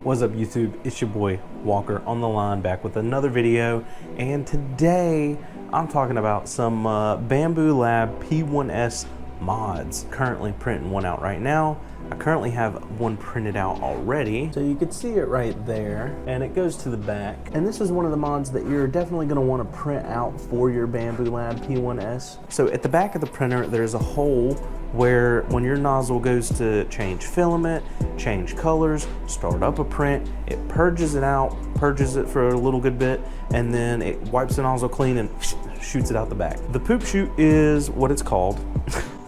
What's up YouTube, it's your boy Walker on the line back with another video, and today I'm talking about some Bambu Lab P1S mods. Currently printing one out right now. I currently have one printed out already, so you can see it right there, and it goes to the back. And this is one of the mods that you're definitely going to want to print out for your Bambu Lab P1S. So at the back of the printer there's a hole where when your nozzle goes to change filament, change colors, start up a print, it purges it out, purges it for a little good bit, and then it wipes the nozzle clean and shoots it out the back. The poop chute is what it's called.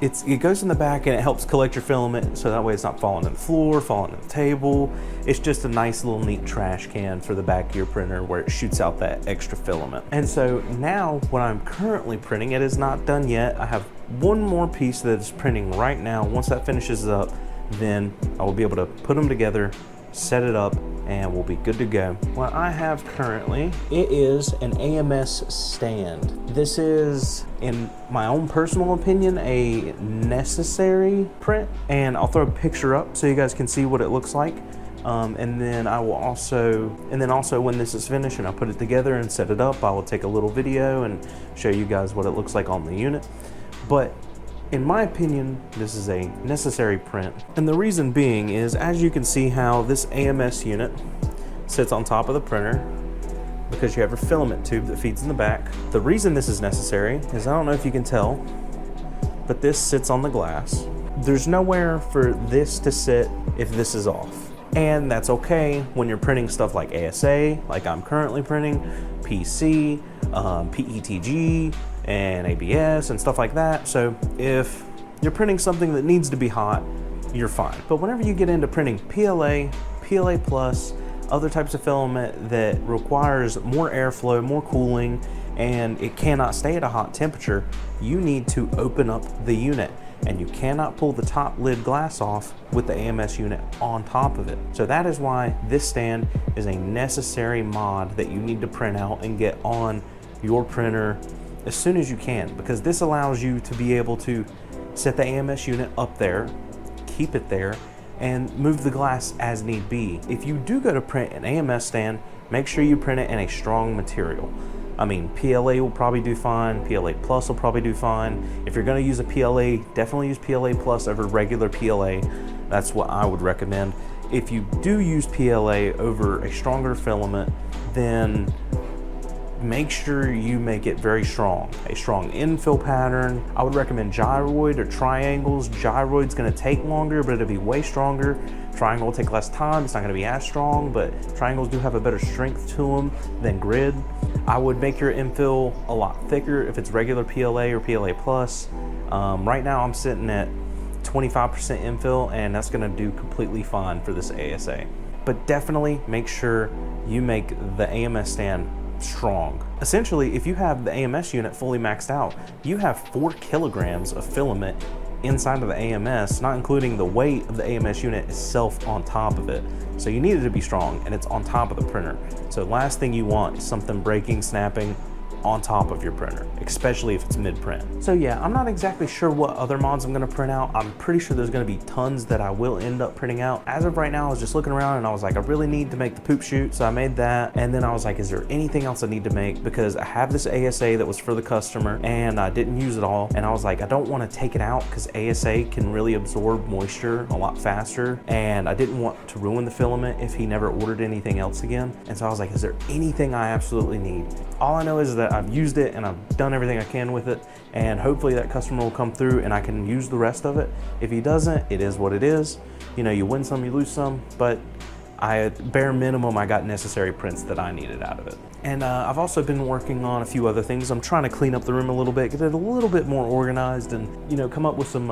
It goes in the back and it helps collect your filament so that way it's not falling on the floor, falling on the table. It's just a nice little neat trash can for the back of your printer where it shoots out that extra filament. And so now what I'm currently printing, it is not done yet. I have one more piece that is printing right now. Once that finishes up, then I will be able to put them together, set it up, and we'll be good to go. What I have currently, it is an AMS stand. This is, in my own personal opinion, a necessary print, and I'll throw a picture up so you guys can see what it looks like. And then also when this is finished and I put it together and set it up, I will take a little video and show you guys what it looks like on the unit. But in my opinion, this is a necessary print. And the reason being is, as you can see how this AMS unit sits on top of the printer, because you have your filament tube that feeds in the back. The reason this is necessary is, I don't know if you can tell, but this sits on the glass. There's nowhere for this to sit if this is off. And that's okay when you're printing stuff like ASA, like I'm currently printing, PC, PETG, and ABS and stuff like that. So if you're printing something that needs to be hot, you're fine. But whenever you get into printing PLA, PLA plus, other types of filament that requires more airflow, more cooling, and it cannot stay at a hot temperature, you need to open up the unit. And you cannot pull the top lid glass off with the AMS unit on top of it. So that is why this stand is a necessary mod that you need to print out and get on your printer as soon as you can, because this allows you to be able to set the AMS unit up there, keep it there, and move the glass as need be. If you do go to print an AMS stand, make sure you print it in a strong material. I mean, PLA will probably do fine, PLA Plus will probably do fine. If you're gonna use a PLA, definitely use PLA Plus over regular PLA. That's what I would recommend. If you do use PLA over a stronger filament, then make sure you make it very strong. A strong infill pattern. I would recommend gyroid or triangles. Gyroid's gonna take longer, but it'll be way stronger. Triangle will take less time, it's not gonna be as strong, but triangles do have a better strength to them than grid. I would make your infill a lot thicker if it's regular PLA or PLA Plus. Right now I'm sitting at 25% infill, and that's gonna do completely fine for this ASA. But definitely make sure you make the AMS stand strong. Essentially, if you have the AMS unit fully maxed out, you have 4 kilograms of filament inside of the AMS, not including the weight of the AMS unit itself on top of it. So you need it to be strong, and it's on top of the printer. So last thing you want is something breaking, snapping on top of your printer, especially if it's mid-print. So yeah, I'm not exactly sure what other mods I'm gonna print out. I'm pretty sure there's gonna be tons that I will end up printing out. As of right now, I was just looking around and I was like, I really need to make the poop chute, so I made that. And then I was like, is there anything else I need to make? Because I have this ASA that was for the customer and I didn't use it all. And I was like, I don't wanna take it out because ASA can really absorb moisture a lot faster. And I didn't want to ruin the filament if he never ordered anything else again. And so I was like, is there anything I absolutely need? All I know is that I've used it and I've done everything I can with it, and hopefully that customer will come through and I can use the rest of it. If he doesn't, it is what it is. You know, you win some, you lose some, but bare minimum, I got necessary prints that I needed out of it. And I've also been working on a few other things. I'm trying to clean up the room a little bit, get it a little bit more organized, and you know, come up with some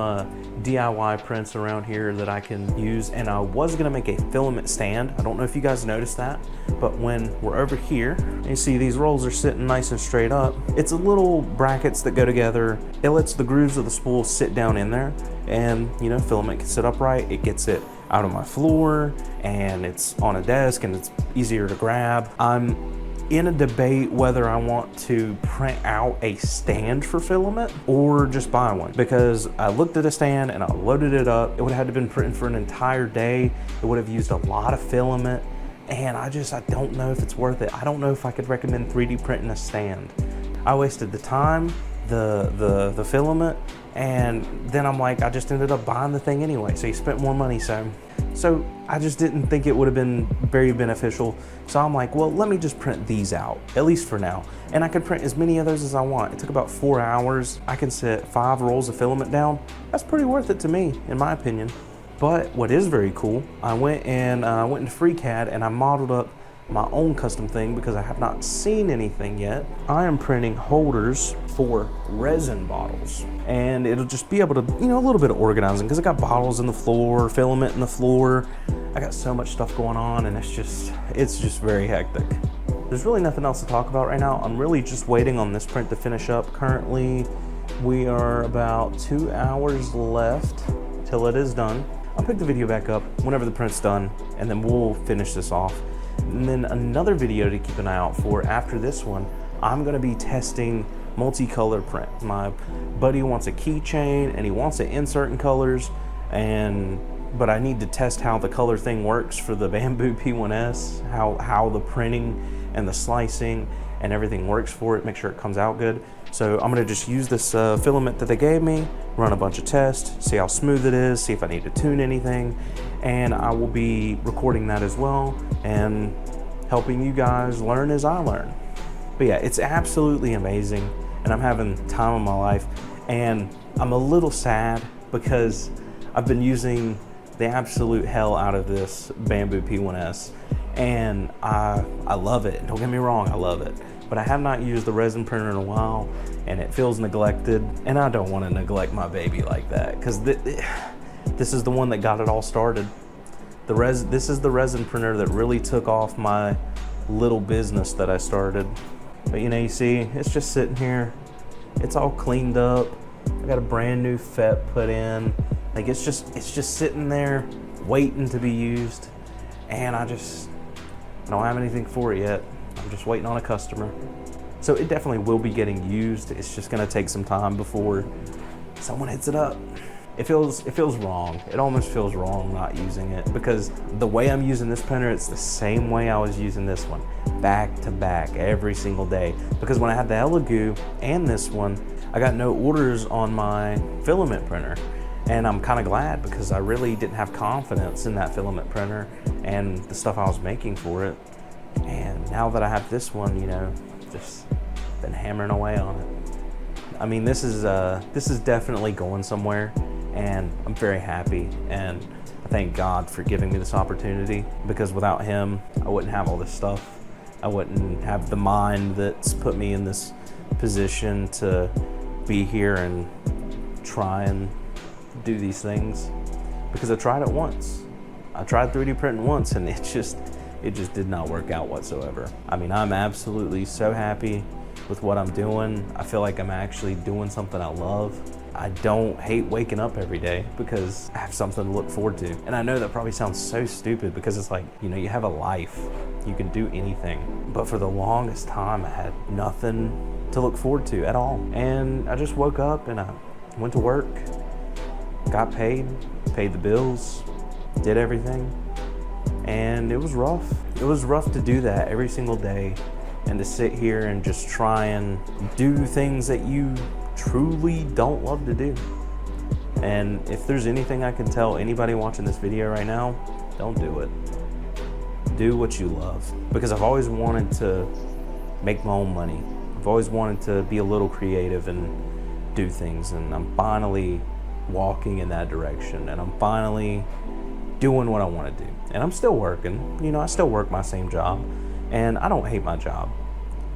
DIY prints around here that I can use. And I was gonna make a filament stand. I don't know if you guys noticed that, but when we're over here, you see these rolls are sitting nice and straight up. It's a little brackets that go together. It lets the grooves of the spool sit down in there, and you know, filament can sit upright. It gets it out of my floor, and it's on a desk, and it's easier to grab. I'm in a debate whether I want to print out a stand for filament or just buy one, because I looked at a stand and I loaded it up. It would have had to been printed for an entire day. It would have used a lot of filament, and I don't know if it's worth it. I don't know if I could recommend 3D printing a stand. I wasted the time, the filament, and then I'm like, I just ended up buying the thing anyway. So you spent more money, so I just didn't think it would have been very beneficial. So I'm like, well, let me just print these out, at least for now. And I can print as many of those as I want. It took about 4 hours. I can set 5 rolls of filament down. That's pretty worth it to me, in my opinion. But what is very cool, I went into FreeCAD and I modeled up my own custom thing because I have not seen anything yet. I am printing holders for resin bottles, and it'll just be able to, a little bit of organizing, because I got bottles in the floor, filament in the floor. I got so much stuff going on, and it's just very hectic. There's really nothing else to talk about right now. I'm really just waiting on this print to finish up. Currently, we are about 2 hours left till it is done. I'll pick the video back up whenever the print's done, and then we'll finish this off. And then another video to keep an eye out for after this one, I'm gonna be testing multicolor print. My buddy wants a keychain and he wants to insert in colors, but I need to test how the color thing works for the Bambu P1S, how the printing and the slicing and everything works for it, make sure it comes out good. So I'm gonna just use this filament that they gave me, run a bunch of tests, see how smooth it is, see if I need to tune anything, and I will be recording that as well and helping you guys learn as I learn. But yeah, it's absolutely amazing, and I'm having time of my life, and I'm a little sad because I've been using the absolute hell out of this Bambu P1S, and I love it. Don't get me wrong, I love it. But I have not used the resin printer in a while, and it feels neglected, and I don't want to neglect my baby like that, because this is the one that got it all started. This is the resin printer that really took off my little business that I started. But you see, it's just sitting here. It's all cleaned up. I got a brand new FET put in. Like it's just sitting there waiting to be used, and I don't have anything for it yet. I'm just waiting on a customer. So it definitely will be getting used. It's just gonna take some time before someone hits it up. It feels wrong. It almost feels wrong not using it, because the way I'm using this printer, it's the same way I was using this one, back to back every single day. Because when I had the Elegoo and this one, I got no orders on my filament printer. And I'm kind of glad, because I really didn't have confidence in that filament printer and the stuff I was making for it. And now that I have this one, just been hammering away on it. I mean, this is definitely going somewhere, and I'm very happy, and I thank God for giving me this opportunity, because without him, I wouldn't have all this stuff. I wouldn't have the mind that's put me in this position to be here and try and do these things, because I tried it once. I tried 3D printing once, and it just did not work out whatsoever. I mean, I'm absolutely so happy with what I'm doing. I feel like I'm actually doing something I love. I don't hate waking up every day because I have something to look forward to. And I know that probably sounds so stupid, because it's like, you have a life. You can do anything. But for the longest time, I had nothing to look forward to at all. And I just woke up and I went to work, got paid the bills, did everything. And it was rough. It was rough to do that every single day, and to sit here and just try and do things that you truly don't love to do. And if there's anything I can tell anybody watching this video right now, don't do it. Do what you love. Because I've always wanted to make my own money. I've always wanted to be a little creative and do things, and I'm finally walking in that direction, and I'm finally doing what I want to do. And I'm still working, I still work my same job, and I don't hate my job.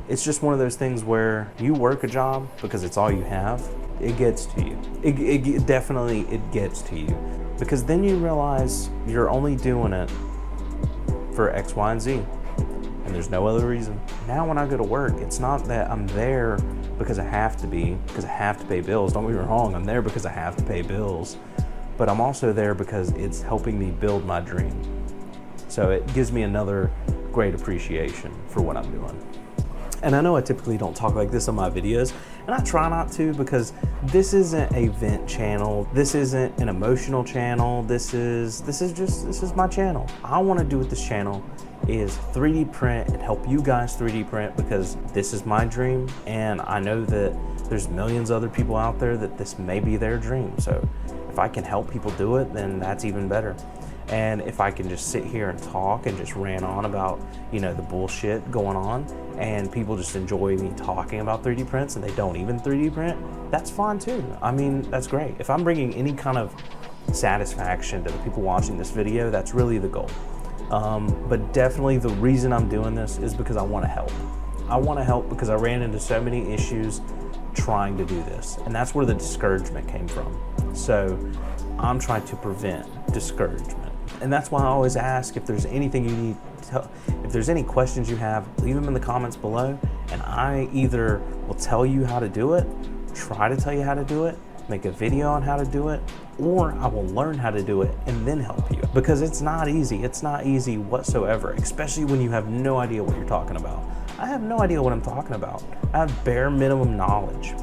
It's just one of those things where you work a job because it's all you have. It gets to you. It definitely gets to you, because then you realize you're only doing it for X, Y, and Z, and there's no other reason. Now when I go to work, it's not that I'm there because I have to be, because I have to pay bills. Don't get me wrong, I'm there because I have to pay bills, but I'm also there because it's helping me build my dream. So it gives me another great appreciation for what I'm doing. And I know I typically don't talk like this on my videos, and I try not to because this isn't a vent channel. This isn't an emotional channel. This is my channel. I want to do with this channel is 3D print and help you guys 3D print, because this is my dream, and I know that there's millions of other people out there that this may be their dream. So if I can help people do it, then that's even better. And if I can just sit here and talk and just rant on about, you know, the bullshit going on, and people just enjoy me talking about 3D prints and they don't even 3D print, that's fine too. I mean, that's great. If I'm bringing any kind of satisfaction to the people watching this video, that's really the goal. But definitely the reason I'm doing this is because I want to help. I want to help because I ran into so many issues trying to do this, and that's where the discouragement came from. So I'm trying to prevent discouragement. And that's why I always ask if there's anything you need, if there's any questions you have, leave them in the comments below, and I either will tell you how to do it, try to tell you how to do it, make a video on how to do it, or I will learn how to do it and then help you. Because it's not easy. It's not easy whatsoever, especially when you have no idea what you're talking about. I have no idea what I'm talking about. I have bare minimum knowledge,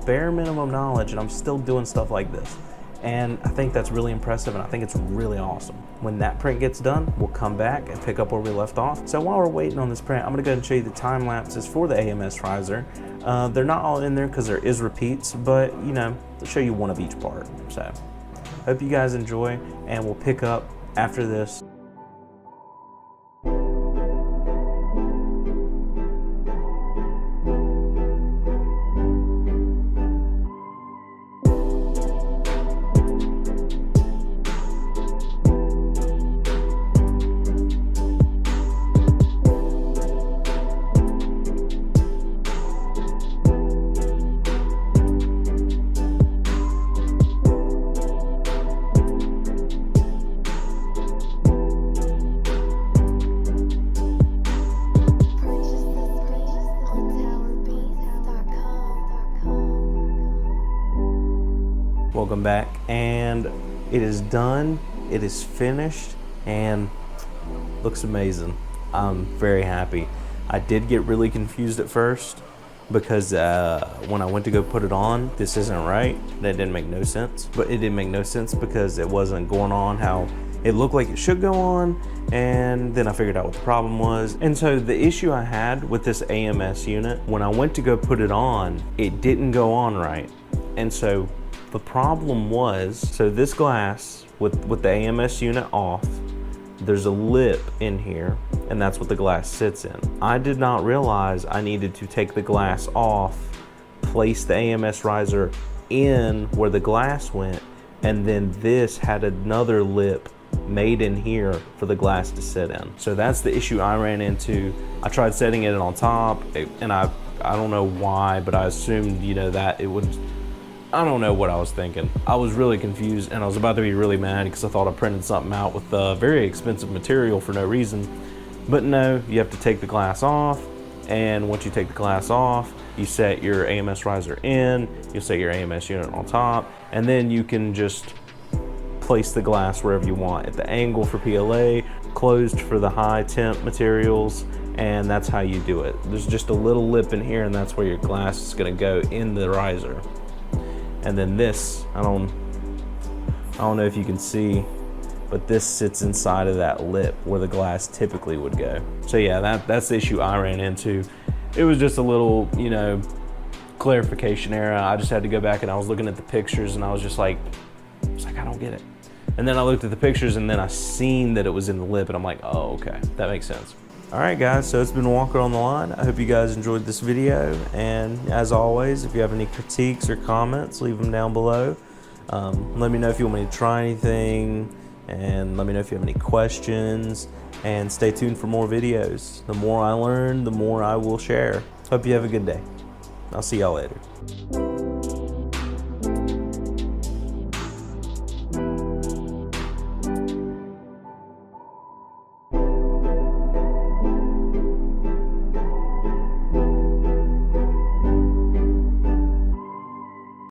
and I'm still doing stuff like this. And I think that's really impressive, and I think it's really awesome. When that print gets done, we'll come back and pick up where we left off. So while we're waiting on this print, I'm gonna go ahead and show you the time lapses for the AMS riser. They're not all in there because there is repeats, but you know, I'll show you one of each part. So hope you guys enjoy, and we'll pick up after this. Welcome back, and it is done, it is finished, and looks amazing. I'm very happy. I did get really confused at first because when I went to go put it on, this isn't right. That didn't make no sense, but it didn't make no sense because it wasn't going on how it looked like it should go on, and then I figured out what the problem was. And so the issue I had with this AMS unit, when I went to go put it on, it didn't go on right. And so the problem was, so this glass with the AMS unit off, there's a lip in here, and that's what the glass sits in. I did not realize I needed to take the glass off, place the AMS riser in where the glass went, and then this had another lip made in here for the glass to sit in. So that's the issue I ran into. I tried setting it on top, and I don't know why, but I assumed, you know, that it would, I don't know what I was thinking. I was really confused, and I was about to be really mad because I thought I printed something out with very expensive material for no reason. But no, you have to take the glass off, and once you take the glass off, you set your AMS riser in, you set your AMS unit on top, and then you can just place the glass wherever you want, at the angle for PLA, closed for the high temp materials, and that's how you do it. There's just a little lip in here, and that's where your glass is gonna go in the riser. And then this, I don't know if you can see, but this sits inside of that lip where the glass typically would go. So yeah, that's the issue I ran into. It was just a little, you know, clarification error. I just had to go back, and I was looking at the pictures, and I was like, I don't get it. And then I looked at the pictures, and then I seen that it was in the lip, and I'm like, oh, okay, that makes sense. All right, guys, so it's been Walker on the Line. I hope you guys enjoyed this video, and as always, if you have any critiques or comments, leave them down below. Let me know if you want me to try anything, and let me know if you have any questions, and stay tuned for more videos. The more I learn, the more I will share. Hope you have a good day. I'll see y'all later.